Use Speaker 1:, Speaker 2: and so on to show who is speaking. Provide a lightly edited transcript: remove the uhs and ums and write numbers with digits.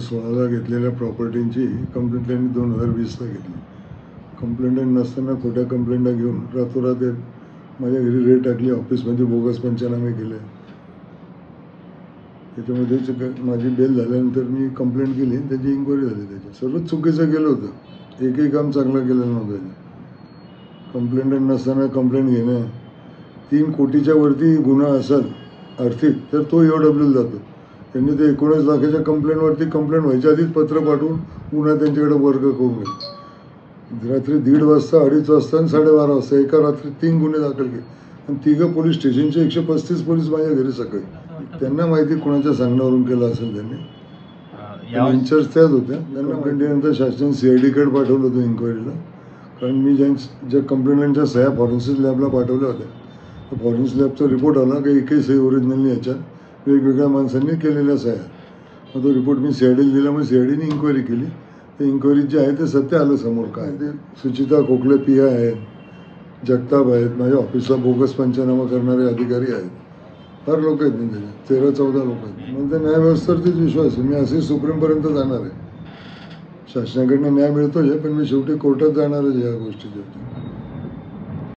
Speaker 1: 2016ला घेतलेल्या प्रॉपर्टींची कंप्लेंट त्यांनी 2020ला घेतली. कंप्लेंटंट नसताना खोट्या कंप्लेंटा घेऊन रातोरात माझ्या घरी रेड टाकली, ऑफिसमध्ये बोगस पंचनामे केले. त्याच्यामध्ये माझी बेल झाल्यानंतर मी कंप्लेंट केली, त्याची इन्क्वायरी झाली. त्याच्या सर्वच चुकीचं केलं होतं, एकही काम चांगलं केलेलं नव्हतं. कंप्लेंटंट नसताना कंप्लेंट घेणं, 3 कोटीच्या वरती गुन्हा असेल आर्थिक तर तो EOW जातो. त्यांनी ते 19 लाखाच्या कंप्लेंटवरती कंप्लेंट व्हायच्या आधीच पत्र पाठवून पुन्हा त्यांच्याकडे वर्ग करून गेले. रात्री 1:30 वाजता, 2:30 वाजता आणि 12:30 वाजता एका रात्री 3 गुन्हे दाखल केले आणि 3 पोलीस स्टेशनचे 135 पोलीस माझ्या घरी सकाळी. त्यांना माहिती कोणाच्या सांगण्यावरून केलं असेल. त्यांनी इन्चार्ज त्याच होत्या. त्यांना कंप्लेंटनंतर शासन CIDकडे पाठवलं होतं इन्क्वायरीला, कारण मी ज्या कंप्लेंटच्या सह्या फॉरेन्सिक लॅबला पाठवल्या होत्या, तर फॉरेन्सिक लॅबचा रिपोर्ट आला की एकही सही ओरिजिनल याच्यात वेगवेगळ्या माणसांनी केलेल्या सह्या. मग तो रिपोर्ट मी CIDला दिला. मग CIDने इन्क्वायरी केली. ते इन्क्वायरी जे आहे ते सत्य आलं समोर. काय ते सुचिता खोकले PI आहेत, जगताप आहेत, माझ्या ऑफिसला बोगस पंचनामा करणारे अधिकारी आहेत, फार लोक आहेत. म्हणजे 13-14 लोक आहेत. मग त्या न्यायव्यवस्थेवरतीच विश्वास आहे. मी असे सुप्रीमपर्यंत जाणार आहे. शासनाकडनं न्याय मिळतोच आहे, पण मी शेवटी कोर्टात जाणारच या गोष्टीच्या.